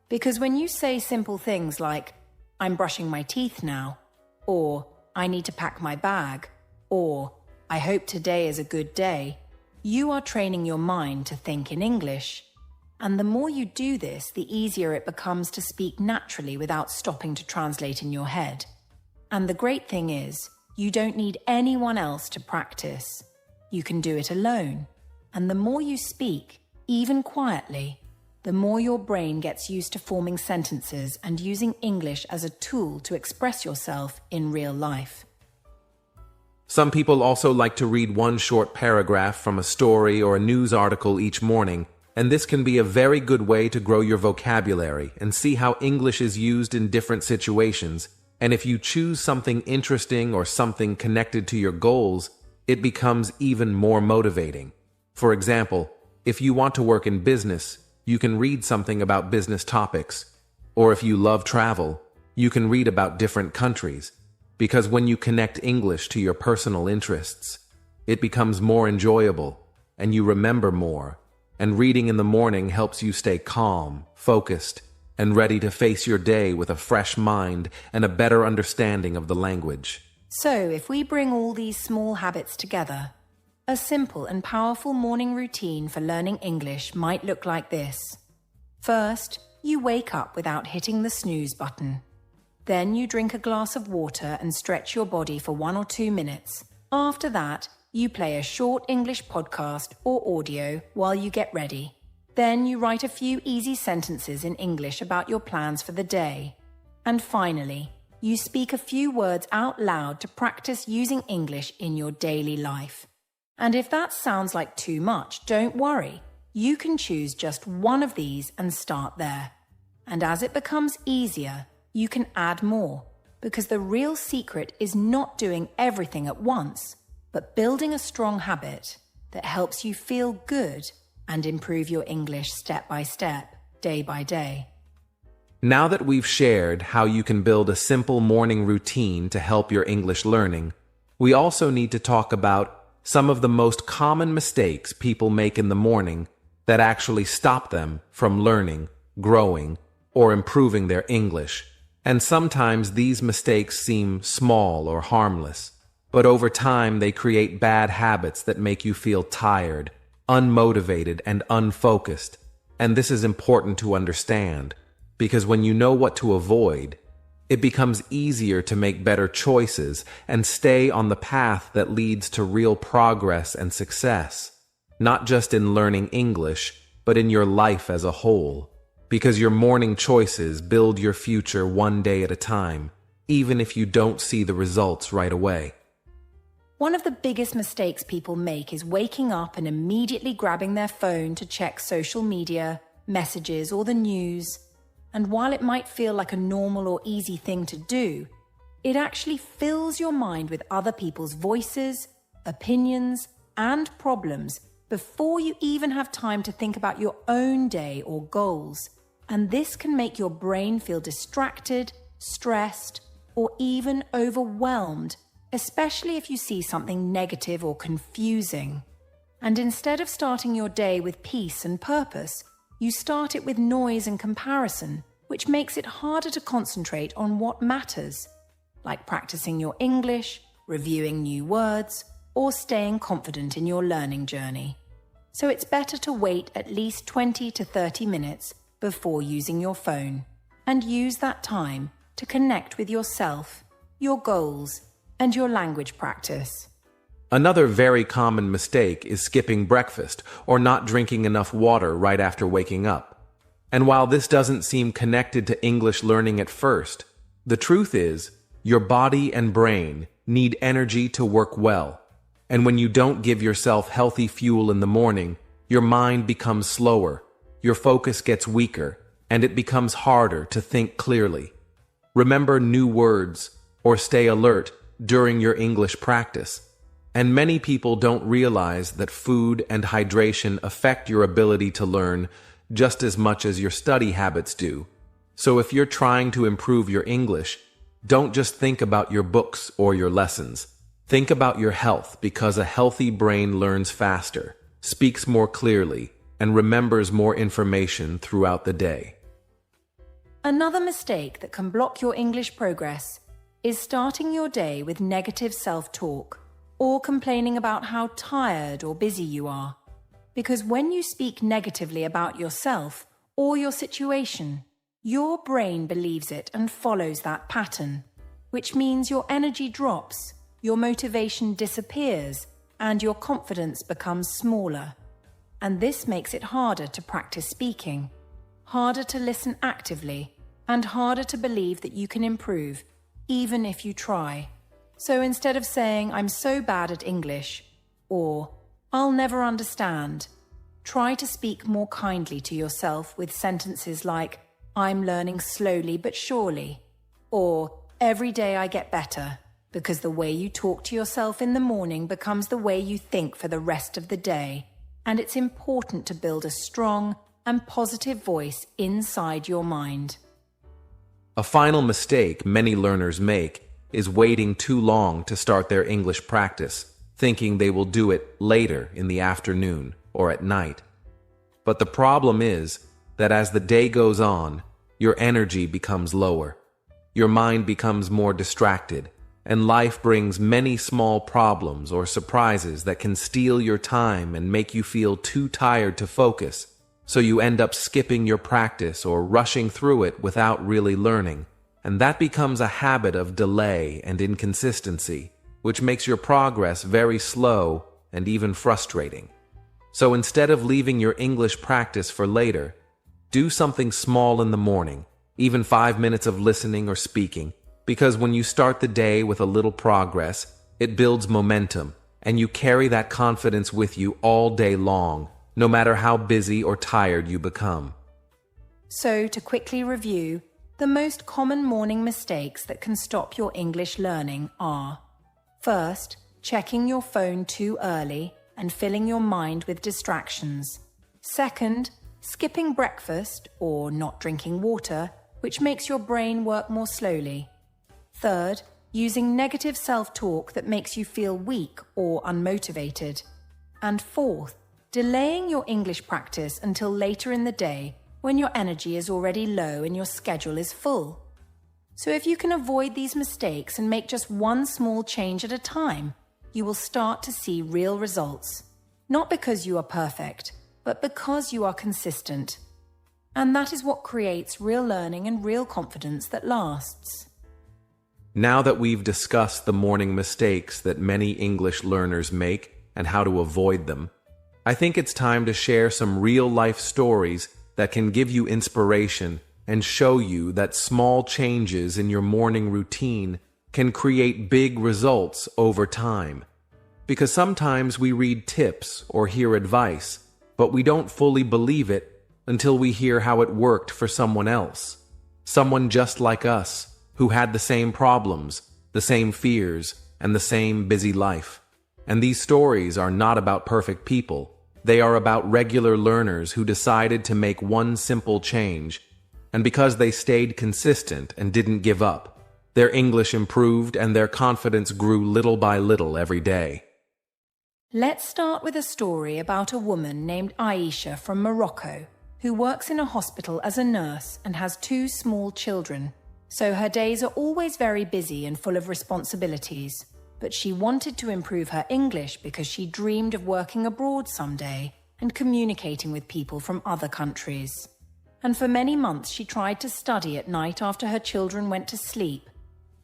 Because when you say simple things like, I'm brushing my teeth now, or I need to pack my bag, or I hope today is a good day, you are training your mind to think in English. And the more you do this, the easier it becomes to speak naturally without stopping to translate in your head. And the great thing is, you don't need anyone else to practice. You can do it alone. And the more you speak, even quietly, the more your brain gets used to forming sentences and using English as a tool to express yourself in real life. Some people also like to read one short paragraph from a story or a news article each morning, and this can be a very good way to grow your vocabulary and see how English is used in different situations. And if you choose something interesting or something connected to your goals, it becomes even more motivating. For example, if you want to work in business, you can read something about business topics. Or if you love travel, you can read about different countries. Because when you connect English to your personal interests, it becomes more enjoyable and you remember more. And reading in the morning helps you stay calm, focused, and ready to face your day with a fresh mind and a better understanding of the language. So if we bring all these small habits together, a simple and powerful morning routine for learning English might look like this. First, you wake up without hitting the snooze button. Then you drink a glass of water and stretch your body for 1 or 2 minutes. After that, you play a short English podcast or audio while you get ready. Then you write a few easy sentences in English about your plans for the day. And finally, you speak a few words out loud to practice using English in your daily life. And if that sounds like too much, don't worry. You can choose just one of these and start there. And as it becomes easier, you can add more, because the real secret is not doing everything at once, but building a strong habit that helps you feel good and improve your English step by step, day by day. Now that we've shared how you can build a simple morning routine to help your English learning, we also need to talk about some of the most common mistakes people make in the morning that actually stop them from learning, growing, or improving their English. And sometimes these mistakes seem small or harmless, but over time they create bad habits that make you feel tired, unmotivated, and unfocused. And this is important to understand, because when you know what to avoid, it becomes easier to make better choices and stay on the path that leads to real progress and success, not just in learning English, but in your life as a whole. Because your morning choices build your future one day at a time, even if you don't see the results right away. One of the biggest mistakes people make is waking up and immediately grabbing their phone to check social media, messages, or the news. And while it might feel like a normal or easy thing to do, it actually fills your mind with other people's voices, opinions, and problems before you even have time to think about your own day or goals. And this can make your brain feel distracted, stressed, or even overwhelmed, especially if you see something negative or confusing. And instead of starting your day with peace and purpose, you start it with noise and comparison, which makes it harder to concentrate on what matters, like practicing your English, reviewing new words, or staying confident in your learning journey. So it's better to wait at least 20 to 30 minutes before using your phone, and use that time to connect with yourself, your goals, and your language practice. Another very common mistake is skipping breakfast or not drinking enough water right after waking up. And while this doesn't seem connected to English learning at first, the truth is, your body and brain need energy to work well. And when you don't give yourself healthy fuel in the morning, your mind becomes slower, your focus gets weaker, and it becomes harder to think clearly. Remember new words or stay alert during your English practice. And many people don't realize that food and hydration affect your ability to learn just as much as your study habits do. So if you're trying to improve your English, don't just think about your books or your lessons. Think about your health, because a healthy brain learns faster, speaks more clearly, and remembers more information throughout the day. Another mistake that can block your English progress is starting your day with negative self-talk or complaining about how tired or busy you are. Because when you speak negatively about yourself or your situation, your brain believes it and follows that pattern, which means your energy drops, your motivation disappears, and your confidence becomes smaller. And this makes it harder to practice speaking, harder to listen actively, and harder to believe that you can improve, even if you try. So instead of saying, "I'm so bad at English," or "I'll never understand," try to speak more kindly to yourself with sentences like, "I'm learning slowly but surely," or "Every day I get better," because the way you talk to yourself in the morning becomes the way you think for the rest of the day. And it's important to build a strong and positive voice inside your mind. A final mistake many learners make is waiting too long to start their English practice, thinking they will do it later in the afternoon or at night. But the problem is that as the day goes on, your energy becomes lower, your mind becomes more distracted, and life brings many small problems or surprises that can steal your time and make you feel too tired to focus. so you end up skipping your practice or rushing through it without really learning, and that becomes a habit of delay and inconsistency, which makes your progress very slow and even frustrating. So instead of leaving your English practice for later, do something small in the morning, even 5 minutes of listening or speaking, because when you start the day with a little progress, it builds momentum, and you carry that confidence with you all day long, no matter how busy or tired you become. So, to quickly review, the most common morning mistakes that can stop your English learning are: first, checking your phone too early and filling your mind with distractions. Second, skipping breakfast or not drinking water, which makes your brain work more slowly. Third, using negative self-talk that makes you feel weak or unmotivated. And fourth, delaying your English practice until later in the day when your energy is already low and your schedule is full. So if you can avoid these mistakes and make just one small change at a time, you will start to see real results. Not because you are perfect, but because you are consistent. And that is what creates real learning and real confidence that lasts. Now that we've discussed the morning mistakes that many English learners make and how to avoid them, I think it's time to share some real-life stories that can give you inspiration and show you that small changes in your morning routine can create big results over time. Because sometimes we read tips or hear advice, but we don't fully believe it until we hear how it worked for someone else. Someone just like us, who had the same problems, the same fears, and the same busy life. And these stories are not about perfect people. They are about regular learners who decided to make one simple change. And because they stayed consistent and didn't give up, their English improved and their confidence grew little by little every day. Let's start with a story about a woman named Aisha from Morocco, who works in a hospital as a nurse and has 2 small children. So her days are always very busy and full of responsibilities. But she wanted to improve her English because she dreamed of working abroad someday and communicating with people from other countries. And for many months she tried to study at night after her children went to sleep.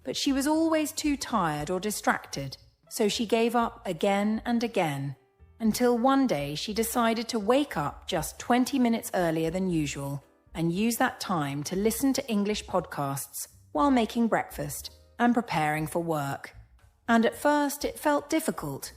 But she was always too tired or distracted, so she gave up again and again, until one day she decided to wake up just 20 minutes earlier than usual and use that time to listen to English podcasts while making breakfast and preparing for work. And at first it felt difficult,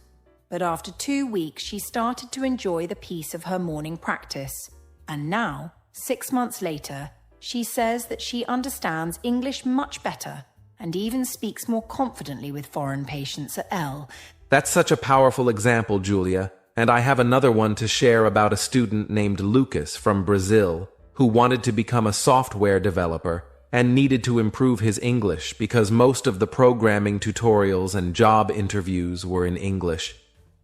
but after 2 weeks she started to enjoy the peace of her morning practice. And now, 6 months later, she says that she understands English much better and even speaks more confidently with foreign patients at L. That's such a powerful example, Julia, and I have another one to share about a student named Lucas from Brazil who wanted to become a software developer and needed to improve his English because most of the programming tutorials and job interviews were in English.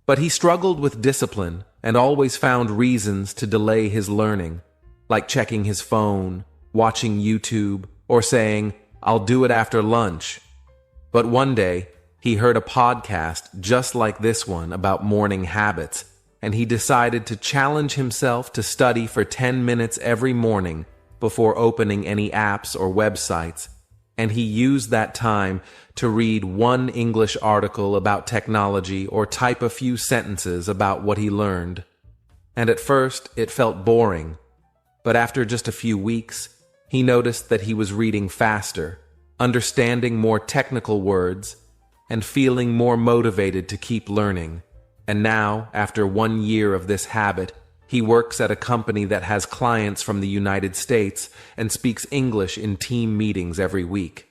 But he struggled with discipline and always found reasons to delay his learning, like checking his phone, watching YouTube, or saying, "I'll do it after lunch." But one day, he heard a podcast just like this one about morning habits, and he decided to challenge himself to study for 10 minutes every morning before opening any apps or websites, and he used that time to read one English article about technology or type a few sentences about what he learned. And at first, it felt boring, but after just a few weeks, he noticed that he was reading faster, understanding more technical words, and feeling more motivated to keep learning. And now, after 1 year of this habit, he works at a company that has clients from the United States and speaks English in team meetings every week.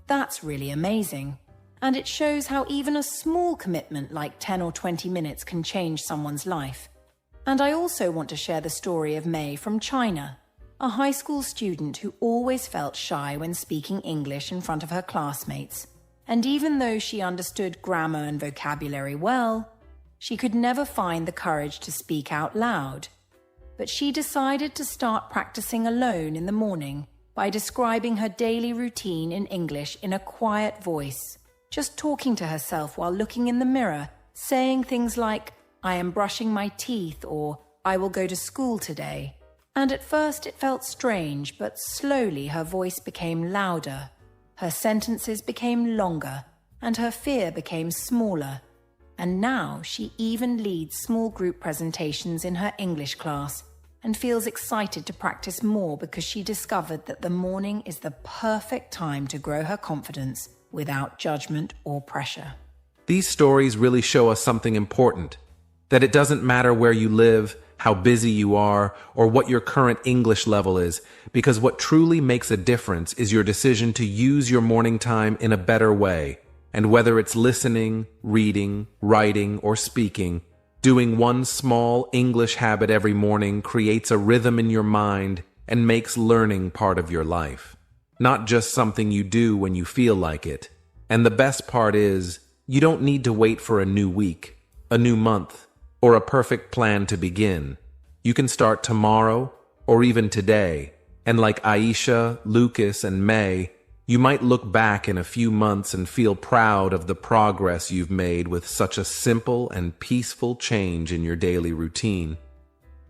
That's really amazing. And it shows how even a small commitment like 10 or 20 minutes can change someone's life. And I also want to share the story of May from China, a high school student who always felt shy when speaking English in front of her classmates. And even though she understood grammar and vocabulary well, she could never find the courage to speak out loud. But she decided to start practicing alone in the morning by describing her daily routine in English in a quiet voice, just talking to herself while looking in the mirror, saying things like, "I am brushing my teeth," or I will go to school today. And at first it felt strange, but slowly her voice became louder. Her sentences became longer, and her fear became smaller. And now she even leads small group presentations in her English class and feels excited to practice more because she discovered that the morning is the perfect time to grow her confidence without judgment or pressure. These stories really show us something important, that it doesn't matter where you live, how busy you are, or what your current English level is, because what truly makes a difference is your decision to use your morning time in a better way. And whether it's listening, reading, writing, or speaking, doing one small English habit every morning creates a rhythm in your mind and makes learning part of your life. Not just something you do when you feel like it. And the best part is, you don't need to wait for a new week, a new month, or a perfect plan to begin. You can start tomorrow or even today. And like Aisha, Lucas, and May, you might look back in a few months and feel proud of the progress you've made with such a simple and peaceful change in your daily routine.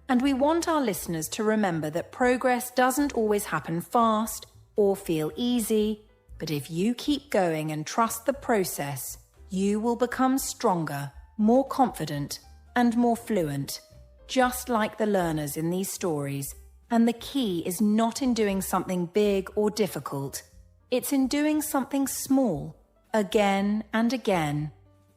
And we want our listeners to remember that progress doesn't always happen fast or feel easy, but if you keep going and trust the process, you will become stronger, more confident, and more fluent, just like the learners in these stories. And the key is not in doing something big or difficult. It's in doing something small, again and again,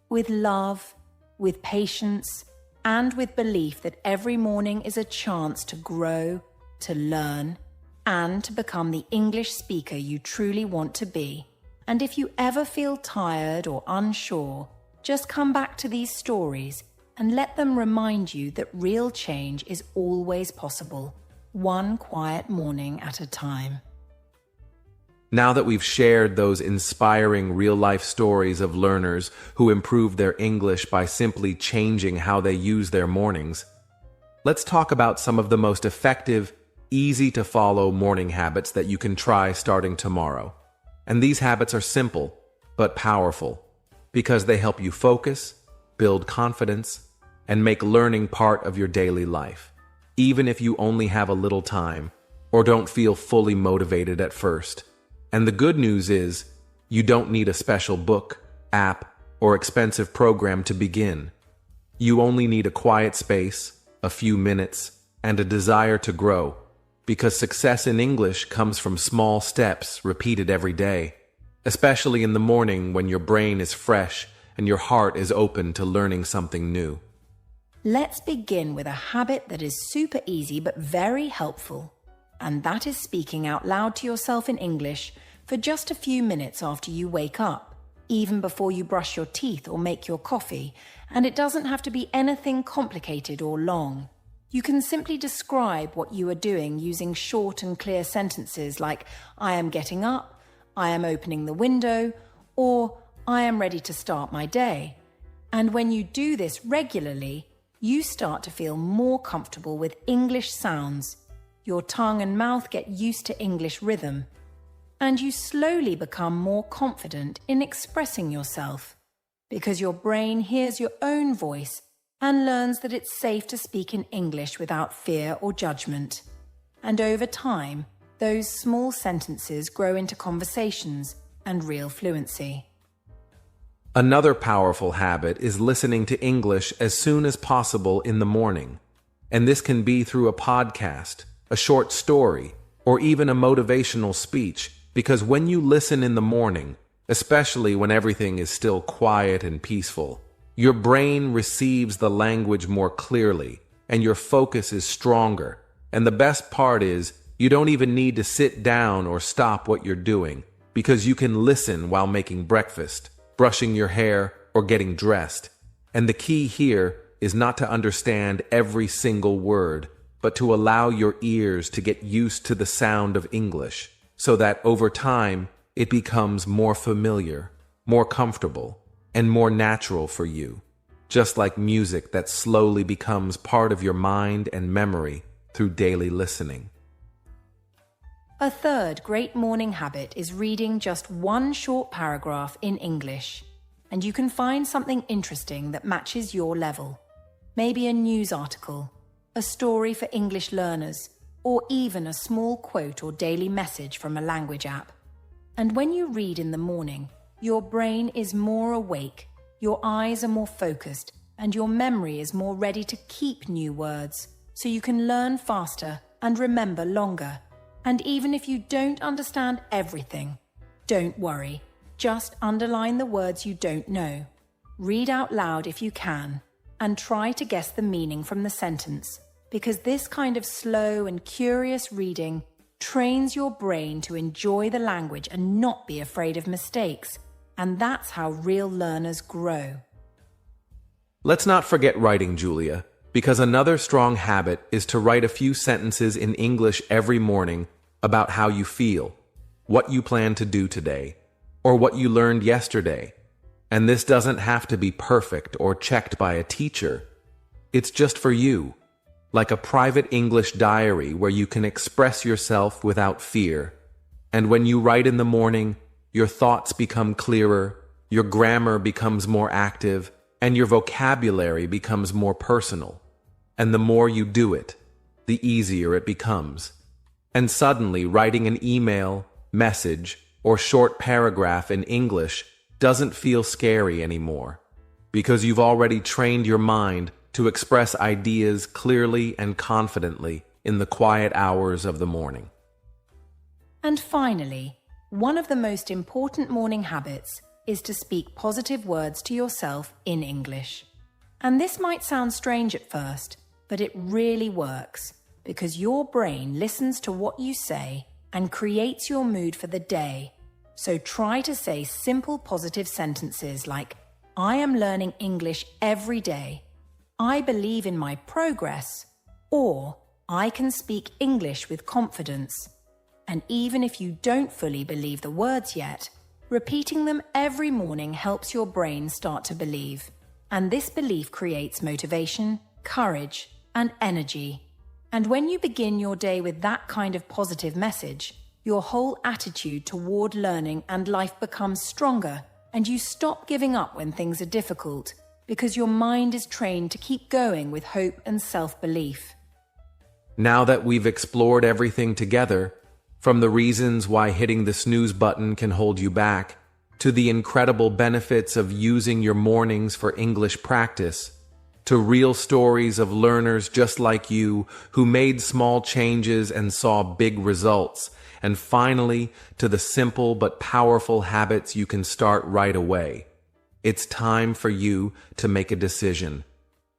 with love, with patience, and with belief that every morning is a chance to grow, to learn, and to become the English speaker you truly want to be. And if you ever feel tired or unsure, just come back to these stories and let them remind you that real change is always possible, one quiet morning at a time. Now that we've shared those inspiring real-life stories of learners who improved their English by simply changing how they use their mornings, let's talk about some of the most effective, easy-to-follow morning habits that you can try starting tomorrow. And these habits are simple, but powerful, because they help you focus, build confidence, and make learning part of your daily life, even if you only have a little time or don't feel fully motivated at first. And the good news is, you don't need a special book, app, or expensive program to begin. You only need a quiet space, a few minutes, and a desire to grow, because success in English comes from small steps repeated every day, especially in the morning when your brain is fresh and your heart is open to learning something new. Let's begin with a habit that is super easy but very helpful, and that is speaking out loud to yourself in English for just a few minutes after you wake up, even before you brush your teeth or make your coffee, and it doesn't have to be anything complicated or long. You can simply describe what you are doing using short and clear sentences like, I am getting up, I am opening the window, or I am ready to start my day. And when you do this regularly, you start to feel more comfortable with English sounds. Your tongue and mouth get used to English rhythm, and you slowly become more confident in expressing yourself, because your brain hears your own voice and learns that it's safe to speak in English without fear or judgment. And over time, those small sentences grow into conversations and real fluency. Another powerful habit is listening to English as soon as possible in the morning. And this can be through a podcast, a short story, or even a motivational speech, because when you listen in the morning, especially when everything is still quiet and peaceful, your brain receives the language more clearly, and your focus is stronger. And the best part is, you don't even need to sit down or stop what you're doing, because you can listen while making breakfast, brushing your hair, or getting dressed. And the key here is not to understand every single word, but to allow your ears to get used to the sound of English, so that over time, it becomes more familiar, more comfortable, and more natural for you, just like music that slowly becomes part of your mind and memory through daily listening. A third great morning habit is reading just one short paragraph in English, and you can find something interesting that matches your level. Maybe a news article, a story for English learners, or even a small quote or daily message from a language app. And when you read in the morning, your brain is more awake, your eyes are more focused, and your memory is more ready to keep new words, so you can learn faster and remember longer. And even if you don't understand everything, don't worry. Just underline the words you don't know. Read out loud if you can, and try to guess the meaning from the sentence, because this kind of slow and curious reading trains your brain to enjoy the language and not be afraid of mistakes. And that's how real learners grow. Let's not forget writing, Julia, because another strong habit is to write a few sentences in English every morning about how you feel, what you plan to do today, or what you learned yesterday. And this doesn't have to be perfect or checked by a teacher. It's just for you, like a private English diary where you can express yourself without fear. And when you write in the morning, your thoughts become clearer, your grammar becomes more active, and your vocabulary becomes more personal. And the more you do it, the easier it becomes. And suddenly, writing an email, message, or short paragraph in English doesn't feel scary anymore, because you've already trained your mind to express ideas clearly and confidently in the quiet hours of the morning. And finally, one of the most important morning habits is to speak positive words to yourself in English. And this might sound strange at first, but it really works, because your brain listens to what you say and creates your mood for the day. So try to say simple positive sentences like, I am learning English every day. I believe in my progress. Or, I can speak English with confidence. And even if you don't fully believe the words yet, repeating them every morning helps your brain start to believe. And this belief creates motivation, courage, and energy. And when you begin your day with that kind of positive message, your whole attitude toward learning and life becomes stronger, and you stop giving up when things are difficult, because your mind is trained to keep going with hope and self-belief. Now that we've explored everything together, from the reasons why hitting the snooze button can hold you back, to the incredible benefits of using your mornings for English practice, to real stories of learners just like you who made small changes and saw big results, and finally, to the simple but powerful habits you can start right away. It's time for you to make a decision.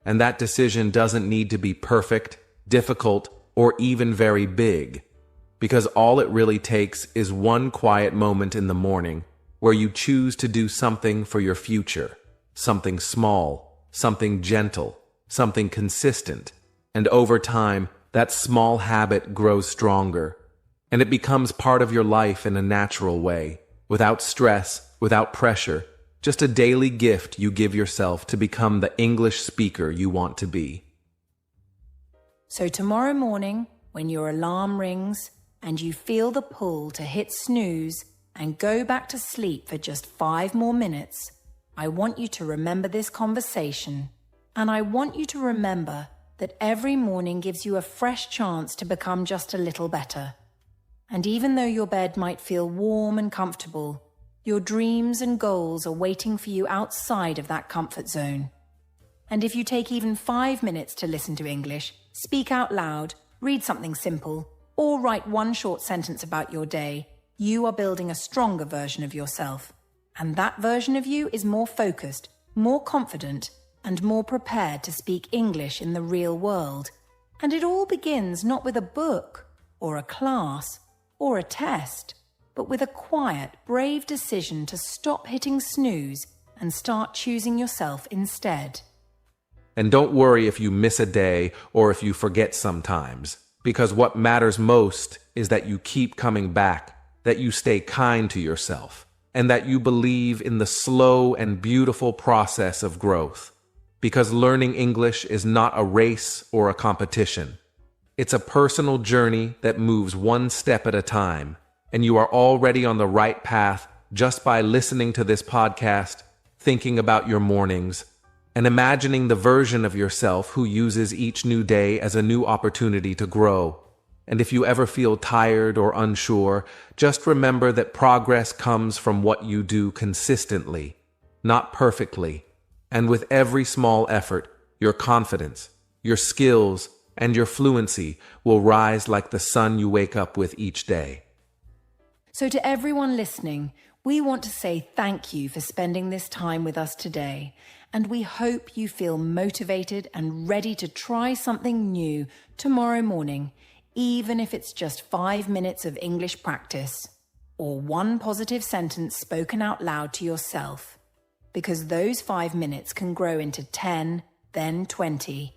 And that decision doesn't need to be perfect, difficult, or even very big. Because all it really takes is one quiet moment in the morning where you choose to do something for your future. Something small, something gentle, something consistent. And over time, that small habit grows stronger. And it becomes part of your life in a natural way, without stress, without pressure, just a daily gift you give yourself to become the English speaker you want to be. So tomorrow morning, when your alarm rings and you feel the pull to hit snooze and go back to sleep for just 5 more minutes, I want you to remember this conversation. And I want you to remember that every morning gives you a fresh chance to become just a little better. And even though your bed might feel warm and comfortable, your dreams and goals are waiting for you outside of that comfort zone. And if you take even 5 minutes to listen to English, speak out loud, read something simple, or write one short sentence about your day, you are building a stronger version of yourself. And that version of you is more focused, more confident, and more prepared to speak English in the real world. And it all begins not with a book, or a class, or a test, but with a quiet, brave decision to stop hitting snooze and start choosing yourself instead. And don't worry if you miss a day or if you forget sometimes, because what matters most is that you keep coming back, that you stay kind to yourself, and that you believe in the slow and beautiful process of growth. Because learning English is not a race or a competition. It's a personal journey that moves one step at a time, and you are already on the right path just by listening to this podcast, thinking about your mornings, and imagining the version of yourself who uses each new day as a new opportunity to grow. And if you ever feel tired or unsure, just remember that progress comes from what you do consistently, not perfectly. And with every small effort, your confidence, your skills, and your fluency will rise like the sun you wake up with each day. So to everyone listening, we want to say thank you for spending this time with us today, and we hope you feel motivated and ready to try something new tomorrow morning, even if it's just 5 minutes of English practice, or one positive sentence spoken out loud to yourself, because those 5 minutes can grow into 10, then 20.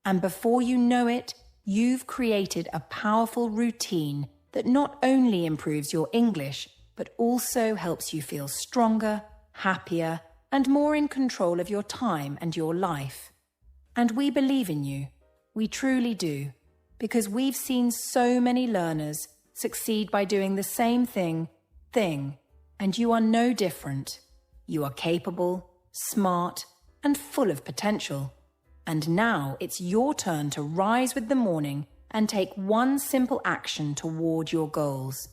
And before you know it, you've created a powerful routine that not only improves your English, but also helps you feel stronger, happier, and more in control of your time and your life. And we believe in you. We truly do. Because we've seen so many learners succeed by doing the same thing, and you are no different. You are capable, smart, and full of potential. And now it's your turn to rise with the morning and take one simple action toward your goals.